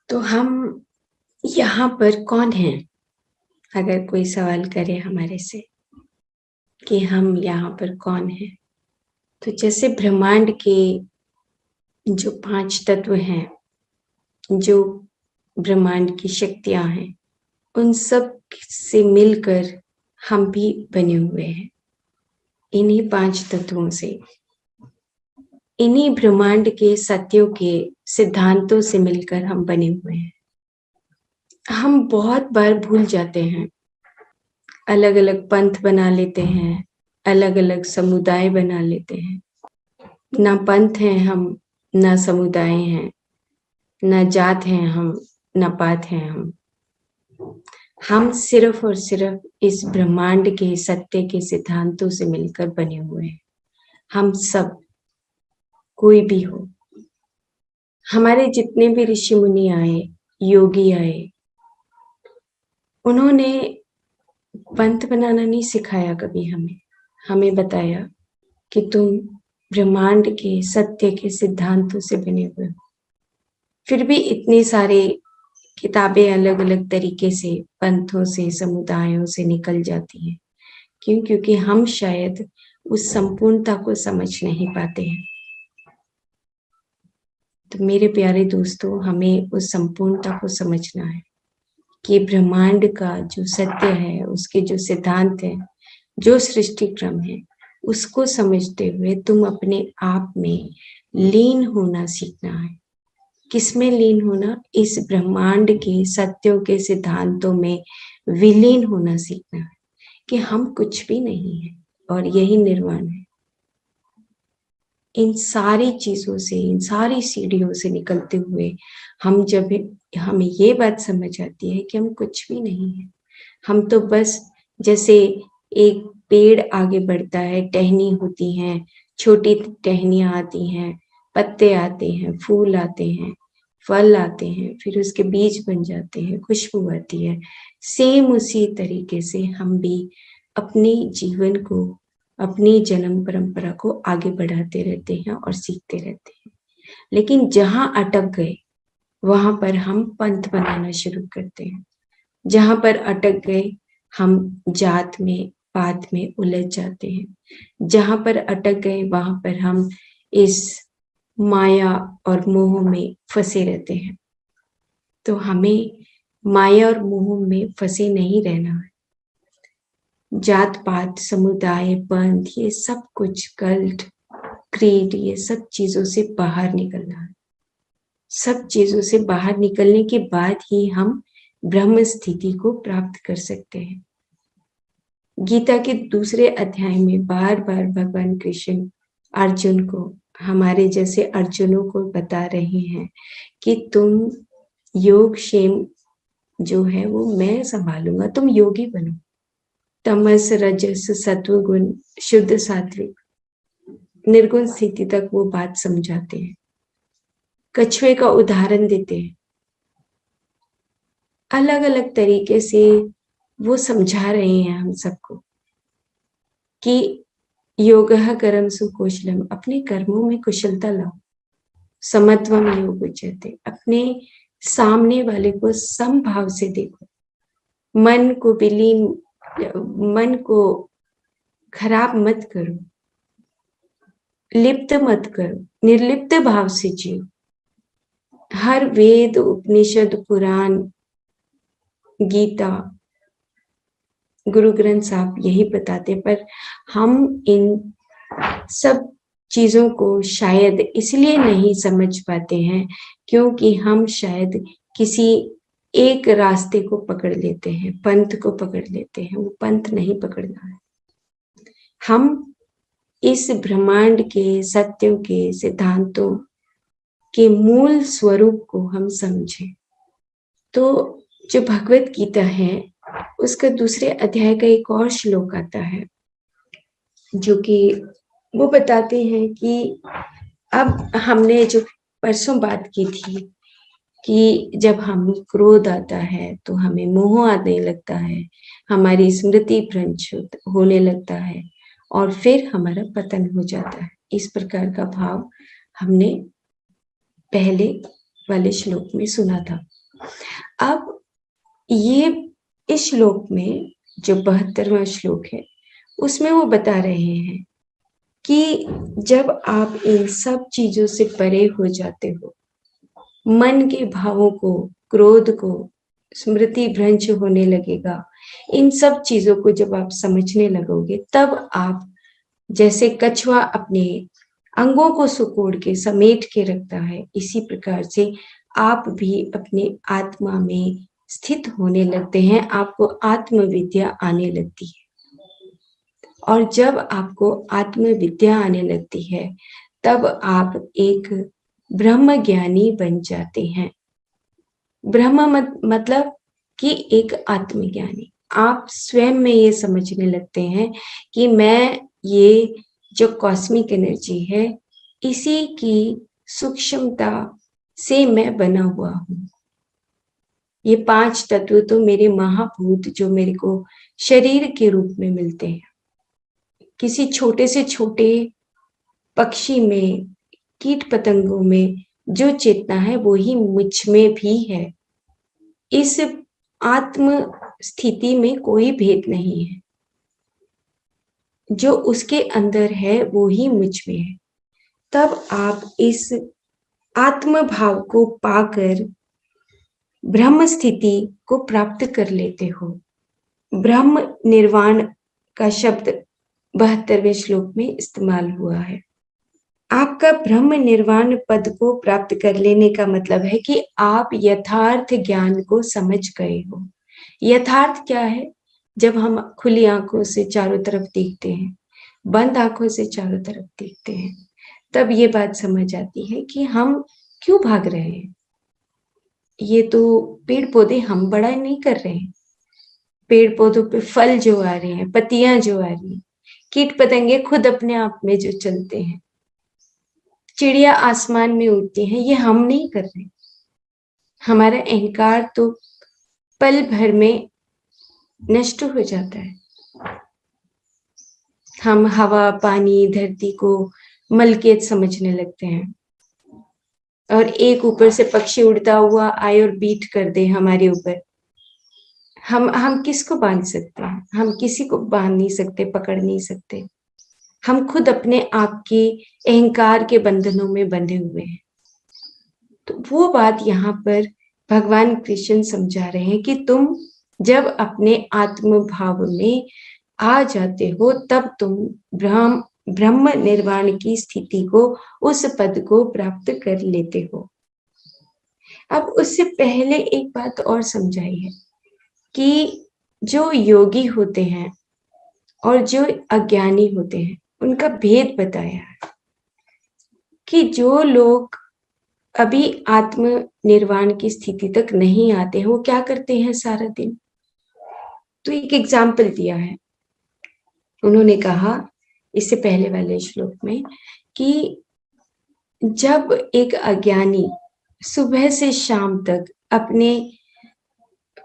तो हम यहाँ पर कौन हैं? अगर कोई सवाल करे हमारे से कि हम यहाँ पर कौन हैं, तो जैसे ब्रह्मांड के जो 5 तत्व हैं, जो ब्रह्मांड की शक्तियां हैं, उन सब से मिलकर हम भी बने हुए हैं। इन्हीं 5 तत्वों से, इन्हीं ब्रह्मांड के सत्यों के सिद्धांतों से मिलकर हम बने हुए हैं। हम बहुत बार भूल जाते हैं, अलग अलग पंथ बना लेते हैं, अलग अलग समुदाय बना लेते हैं। ना पंथ हैं हम, ना समुदाय हैं, ना जात हैं हम, ना पात हैं हम सिर्फ और सिर्फ इस ब्रह्मांड के सत्य के सिद्धांतों से मिलकर बने हुए हैं। हम सब, कोई भी हो, हमारे जितने भी ऋषि मुनि आए, योगी आए, उन्होंने पंथ बनाना नहीं सिखाया कभी हमें बताया कि तुम ब्रह्मांड के सत्य के सिद्धांतों से बने हुए हो। फिर भी इतनी सारे किताबें अलग अलग तरीके से पंथों से, समुदायों से निकल जाती हैं। क्यों? क्योंकि हम शायद उस संपूर्णता को समझ नहीं पाते हैं। तो मेरे प्यारे दोस्तों, हमें उस संपूर्णता को समझना है कि ब्रह्मांड का जो सत्य है, उसके जो सिद्धांत है, जो सृष्टि क्रम है, उसको समझते हुए तुम अपने आप में लीन होना सीखना है। किसमें लीन होना? इस ब्रह्मांड के सत्यों के सिद्धांतों में विलीन होना सीखना है कि हम कुछ भी नहीं है और यही निर्वाण है। इन सारी चीजों से, इन सारी सीढ़ियों से निकलते हुए हम जब हमें ये बात समझ आती है कि हम कुछ भी नहीं है, हम तो बस जैसे एक पेड़ आगे बढ़ता है, टहनी होती हैं, छोटी टहनियां आती हैं, पत्ते आते हैं, फूल आते हैं, फल आते हैं, फिर उसके बीज बन जाते हैं, खुशबू आती है। सेम उसी तरीके से हम भी अपने जीवन को, अपनी जन्म परंपरा को आगे बढ़ाते रहते हैं और सीखते रहते हैं। लेकिन जहां अटक गए, वहां पर हम पंथ बनाना शुरू करते हैं। जहां पर अटक गए, हम जात में, पात में उलझ जाते हैं। जहां पर अटक गए, वहां पर हम इस माया और मोह में फंसे रहते हैं। तो हमें माया और मोह में फंसे नहीं रहना है। जात पात, समुदाय, पंथ, ये सब कुछ, कल्ट, क्रीड, ये सब चीजों से बाहर निकलना है। सब चीजों से बाहर निकलने के बाद ही हम ब्रह्म स्थिति को प्राप्त कर सकते हैं। गीता के दूसरे अध्याय में बार बार भगवान कृष्ण अर्जुन को, हमारे जैसे अर्जुनों को बता रहे हैं कि तुम योग क्षेम जो है वो मैं संभालूंगा, तुम योगी बनो। तमस, रजस, सत्व गुण, शुद्ध सात्विक, निर्गुण स्थिति तक वो बात समझाते हैं। कछुए का उदाहरण देते हैं। अलग अलग तरीके से वो समझा रहे हैं हम सबको कि योगः कर्मसु कौशलम, अपने कर्मों में कुशलता लाओ। समत्वम योग उच्यते, अपने सामने वाले को समभाव से देखो। मन को विलीन, मन को खराब मत करो, लिप्त मत करो, निर्लिप्त भाव से जियो। हर वेद, उपनिषद, पुराण, गीता, गुरु ग्रंथ साहब यही बताते, पर हम इन सब चीजों को शायद इसलिए नहीं समझ पाते हैं क्योंकि हम शायद किसी एक रास्ते को पकड़ लेते हैं, पंथ को पकड़ लेते हैं। वो पंथ नहीं पकड़ना है। हम इस ब्रह्मांड के सत्यों के सिद्धांतों के मूल स्वरूप को हम समझें। तो जो भगवत गीता है, उसका दूसरे अध्याय का एक और श्लोक आता है जो कि वो बताते हैं कि अब हमने जो परसों बात की थी कि जब हम क्रोध आता है तो हमें मोह आने लगता है, हमारी स्मृति भ्रंश होने लगता है और फिर हमारा पतन हो जाता है। इस प्रकार का भाव हमने पहले वाले श्लोक में सुना था। अब ये इस श्लोक में जो 72वां श्लोक है उसमें वो बता रहे हैं कि जब आप इन सब चीजों से परे हो जाते हो, मन के भावों को, क्रोध को, स्मृति भ्रंश होने लगेगा, इन सब चीजों को जब आप समझने लगोगे, तब आप जैसे कछुआ अपने अंगों को सुकोड़ के समेट के रखता है, इसी प्रकार से आप भी अपने आत्मा में स्थित होने लगते हैं, आपको आत्मविद्या आने लगती है। और जब आपको आत्मविद्या आने लगती है तब आप एक ब्रह्म ज्ञानी बन जाते हैं। ब्रह्म मतलब कि एक आत्मज्ञानी। आप स्वयं में ये समझने लगते हैं कि मैं ये जो कॉस्मिक एनर्जी है इसी की सूक्ष्मता से मैं बना हुआ हूँ। ये 5 तत्व तो मेरे महाभूत जो मेरे को शरीर के रूप में मिलते हैं। किसी छोटे से छोटे पक्षी में, कीट पतंगों में जो चेतना है वो ही मुझ में भी है। इस आत्म स्थिति में कोई भेद नहीं है। जो उसके अंदर है वो ही मुझ में है। तब आप इस आत्म भाव को पाकर ब्रह्म स्थिति को प्राप्त कर लेते हो। ब्रह्म निर्वाण का शब्द 72वें श्लोक में इस्तेमाल हुआ है। आपका ब्रह्म निर्वाण पद को प्राप्त कर लेने का मतलब है कि आप यथार्थ ज्ञान को समझ गए हो। यथार्थ क्या है? जब हम खुली आंखों से चारों तरफ देखते हैं, बंद आंखों से चारों तरफ देखते हैं, तब ये बात समझ आती है कि हम क्यों भाग रहे हैं। ये तो पेड़ पौधे हम बड़ा नहीं कर रहे हैं। पेड़ पौधों पे फल जो आ रहे हैं, पत्तियां जो आ रही हैं, कीट पतंगे खुद अपने आप में जो चलते हैं, चिड़िया आसमान में उड़ती हैं, ये हम नहीं कर रहे। हमारा अहंकार तो पल भर में नष्ट हो जाता है। हम हवा, पानी, धरती को मलकियत समझने लगते हैं और एक ऊपर से पक्षी उड़ता हुआ आए और बीट कर दे हमारे ऊपर, हम किसको बांध सकते हैं? हम किसी को बांध नहीं सकते, पकड़ नहीं सकते। हम खुद अपने आप के अहंकार के बंधनों में बंधे हुए हैं। तो वो बात यहाँ पर भगवान कृष्ण समझा रहे हैं कि तुम जब अपने आत्म भाव में आ जाते हो तब तुम ब्रह्म निर्वाण की स्थिति को, उस पद को प्राप्त कर लेते हो। अब उससे पहले एक बात और समझाई है कि जो योगी होते हैं और जो अज्ञानी होते हैं उनका भेद बताया है कि जो लोग अभी आत्म निर्वाण की स्थिति तक नहीं आते हैं वो क्या करते हैं सारा दिन। तो एक एग्जाम्पल दिया है उन्होंने, कहा इससे पहले वाले श्लोक में कि जब एक अज्ञानी सुबह से शाम तक अपने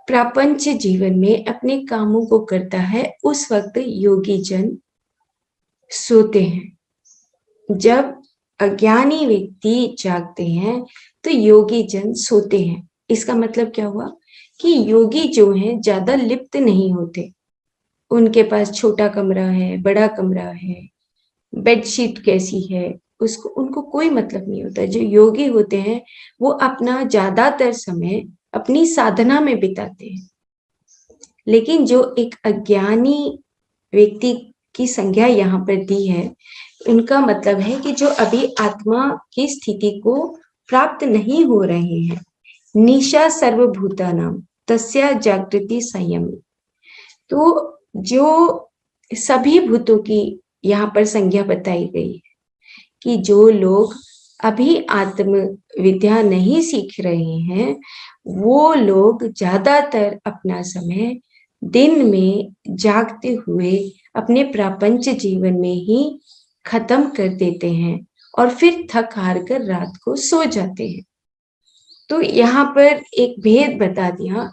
प्रापंच जीवन में अपने कामों को करता है, उस वक्त योगी जन सोते हैं। जब अज्ञानी व्यक्ति जागते हैं तो योगी जन सोते हैं। इसका मतलब क्या हुआ कि योगी जो हैं ज्यादा लिप्त नहीं होते। उनके पास छोटा कमरा है, बड़ा कमरा है, बेडशीट कैसी है, उसको उनको कोई मतलब नहीं होता। जो योगी होते हैं वो अपना ज्यादातर समय अपनी साधना में बिताते हैं। लेकिन जो एक अज्ञानी व्यक्ति की संज्ञा यहाँ पर दी है, इनका मतलब है कि जो अभी आत्मा की स्थिति को प्राप्त नहीं हो रहे हैं। निशा सर्वभूतानां तस्या जागृति संयम। तो जो सभी भूतों की यहाँ पर संज्ञा बताई गई है कि जो लोग अभी आत्म विद्या नहीं सीख रहे हैं वो लोग ज्यादातर अपना समय दिन में जागते हुए अपने प्रापंच जीवन में ही खत्म कर देते हैं और फिर थक हार कर रात को सो जाते हैं। तो यहाँ पर एक भेद बता दिया।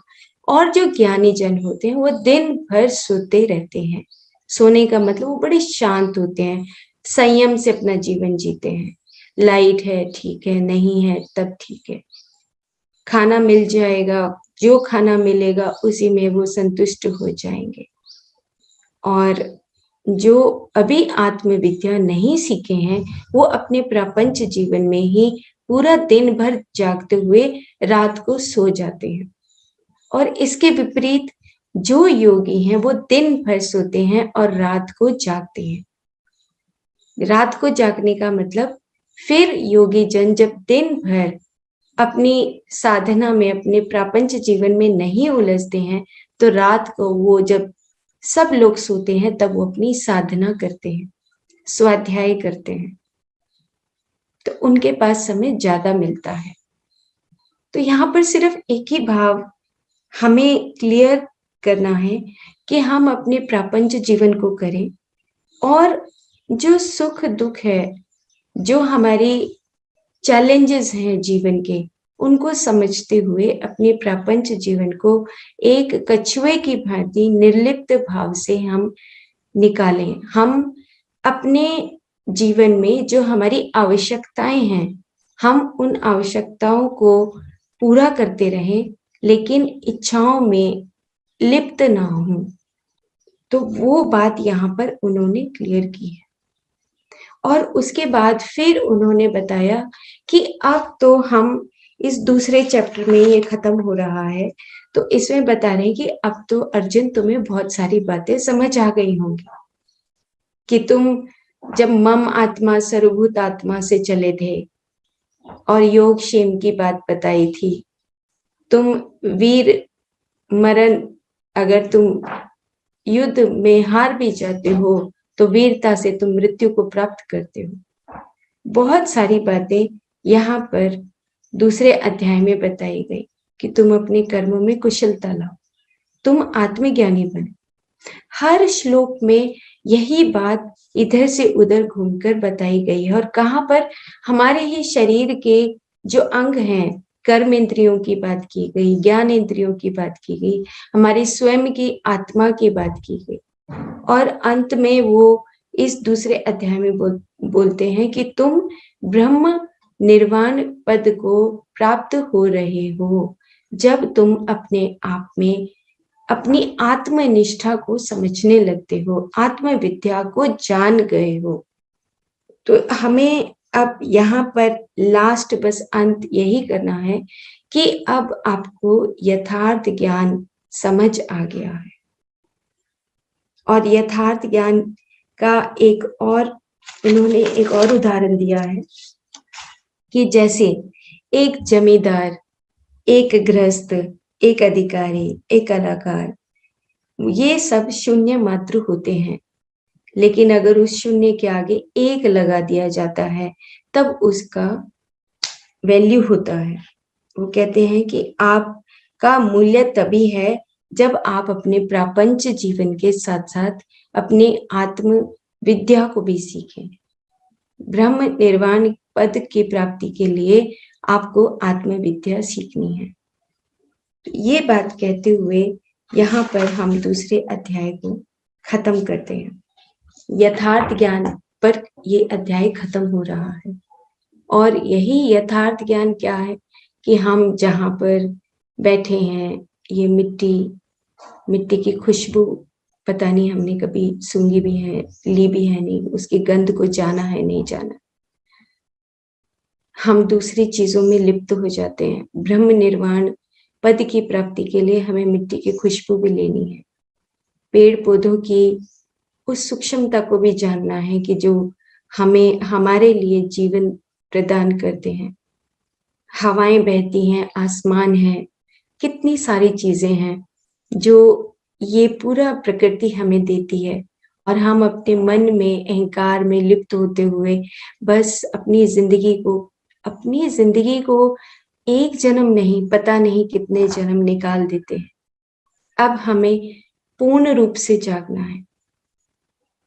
और जो ज्ञानी जन होते हैं वो दिन भर सोते रहते हैं। सोने का मतलब वो बड़े शांत होते हैं, संयम से अपना जीवन जीते हैं। लाइट है ठीक है, नहीं है तब ठीक है, खाना मिल जाएगा, जो खाना मिलेगा उसी में वो संतुष्ट हो जाएंगे। और जो अभी आत्मविद्या नहीं सीखे हैं वो अपने प्रपंच जीवन में ही पूरा दिन भर जागते हुए रात को सो जाते हैं। और इसके विपरीत जो योगी हैं वो दिन भर सोते हैं और रात को जागते हैं। रात को जागने का मतलब फिर योगी जन जब दिन भर अपनी साधना में, अपने प्रापंच जीवन में नहीं उलझते हैं, तो रात को वो जब सब लोग सोते हैं तब वो अपनी साधना करते हैं, स्वाध्याय करते हैं, तो उनके पास समय ज्यादा मिलता है। तो यहाँ पर सिर्फ एक ही भाव हमें क्लियर करना है कि हम अपने प्रापंच जीवन को करें और जो सुख दुख है, जो हमारी चैलेंजेस हैं जीवन के, उनको समझते हुए अपने प्रापंच जीवन को एक कछुए की भांति निर्लिप्त भाव से हम निकालें। हम अपने जीवन में जो हमारी आवश्यकताएं हैं, हम उन आवश्यकताओं को पूरा करते रहें, लेकिन इच्छाओं में लिप्त ना हो। तो वो बात यहाँ पर उन्होंने क्लियर की है। और उसके बाद फिर उन्होंने बताया कि अब तो हम इस दूसरे चैप्टर में ये खत्म हो रहा है, तो इसमें बता रहे हैं कि अब तो अर्जुन तुम्हें बहुत सारी बातें समझ आ गई होंगी कि तुम जब मम आत्मा सर्वभूत आत्मा से चले थे और योग क्षेम की बात बताई थी, तुम वीर मरण, अगर तुम युद्ध में हार भी जाते हो तो वीरता से तुम मृत्यु को प्राप्त करते हो। बहुत सारी बातें यहाँ पर दूसरे अध्याय में बताई गई कि तुम अपने कर्मों में कुशलता लाओ, तुम आत्मज्ञानी बने। हर श्लोक में यही बात इधर से उधर घूमकर बताई गई है। और कहाँ पर हमारे ही शरीर के जो अंग हैं, कर्म इंद्रियों की बात की गई, ज्ञान इंद्रियों की बात की गई, हमारी स्वयं की आत्मा की बात की गई। और अंत में वो इस दूसरे अध्याय में बोलते हैं कि तुम ब्रह्म निर्वाण पद को प्राप्त हो रहे हो जब तुम अपने आप में अपनी आत्मनिष्ठा को समझने लगते हो, आत्मविद्या को जान गए हो। तो हमें अब यहाँ पर लास्ट बस अंत यही करना है कि अब आपको यथार्थ ज्ञान समझ आ गया है। और यथार्थ ज्ञान का इन्होंने एक और उदाहरण दिया है कि जैसे एक जमींदार, एक गृहस्थ, एक अधिकारी, एक कलाकार, ये सब शून्य मात्र होते हैं, लेकिन अगर उस शून्य के आगे एक लगा दिया जाता है तब उसका वैल्यू होता है। वो कहते हैं कि आपका मूल्य तभी है जब आप अपने प्रापंच जीवन के साथ साथ अपने आत्म विद्या को भी सीखें। ब्रह्म निर्वाण पद की प्राप्ति के लिए आपको आत्म विद्या सीखनी है। ये बात कहते हुए यहाँ पर हम दूसरे अध्याय को खत्म करते हैं। यथार्थ ज्ञान पर ये अध्याय खत्म हो रहा है। और यही यथार्थ ज्ञान क्या है कि हम जहाँ पर बैठे हैं, ये मिट्टी की खुशबू पता नहीं हमने कभी सूंघी भी है, ली भी है नहीं, उसकी गंध को जाना है नहीं जाना। हम दूसरी चीजों में लिप्त हो जाते हैं। ब्रह्म निर्वाण पद की प्राप्ति के लिए हमें मिट्टी की खुशबू भी लेनी है, पेड़ पौधों की उस सूक्ष्मता को भी जानना है कि जो हमें हमारे लिए जीवन प्रदान करते हैं। हवाएं बहती हैं, आसमान है, कितनी सारी चीजें हैं जो ये पूरा प्रकृति हमें देती है। और हम अपने मन में अहंकार में लिप्त होते हुए बस अपनी जिंदगी को एक जन्म नहीं, पता नहीं कितने जन्म निकाल देते हैं। अब हमें पूर्ण रूप से जागना है।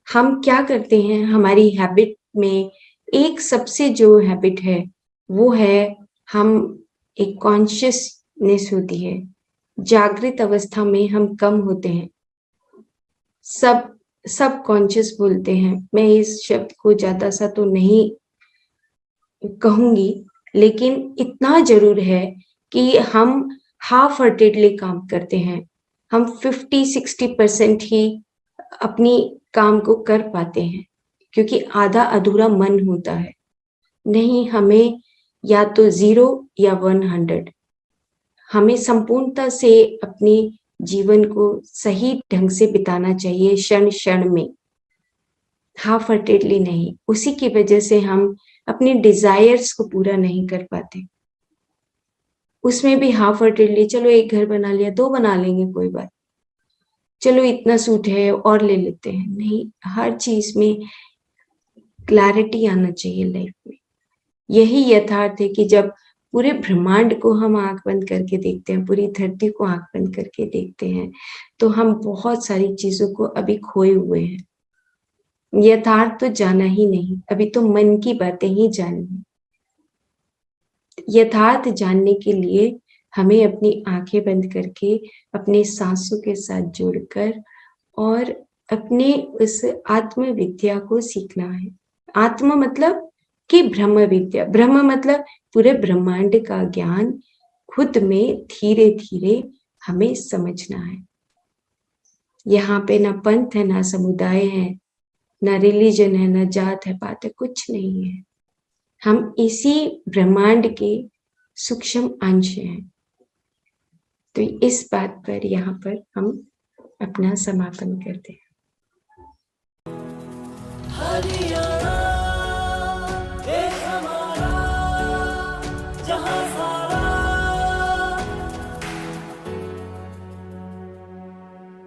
हम क्या करते हैं, हमारी हैबिट में एक सबसे जो हैबिट है वो है, हम एक कॉन्शियसनेस होती है, जागृत अवस्था में हम कम होते हैं। सब कॉन्शियस बोलते हैं, मैं इस शब्द को ज्यादा सा तो नहीं कहूंगी, लेकिन इतना जरूर है कि हम हाफ हार्टेडली काम करते हैं, हम 50-60% ही अपनी काम को कर पाते हैं, क्योंकि आधा अधूरा मन होता है। नहीं, हमें या तो 0 या 100, हमें संपूर्णता से अपने जीवन को सही ढंग से बिताना चाहिए, क्षण क्षण में, हाफ हार्टेडली नहीं। उसी की वजह से हम अपने डिजायर्स को पूरा नहीं कर पाते। उसमें भी हाफ हार्टेडली, चलो एक घर बना लिया, 2 बना लेंगे, कोई बात, चलो इतना सूट है और ले लेते हैं। नहीं, हर चीज में क्लैरिटी आना चाहिए लाइफ में। यही यथार्थ है कि जब पूरे ब्रह्मांड को हम आंख बंद करके देखते हैं, पूरी धरती को आंख बंद करके देखते हैं, तो हम बहुत सारी चीजों को अभी खोए हुए हैं। यथार्थ तो जाना ही नहीं, अभी तो मन की बातें ही जाननी। यथार्थ जानने के लिए हमें अपनी आंखें बंद करके अपने सांसों के साथ जुड़कर और अपने उस आत्म विद्या को सीखना है। आत्म मतलब कि ब्रह्म विद्या, ब्रह्म मतलब पूरे ब्रह्मांड का ज्ञान खुद में धीरे धीरे हमें समझना है। यहाँ पे ना पंथ है, ना समुदाय है, ना रिलीजन है, ना जात है, पात है, कुछ नहीं है। हम इसी ब्रह्मांड के सूक्ष्म अंश हैं। तो इस बात पर यहाँ पर हम अपना समापन करते हैं।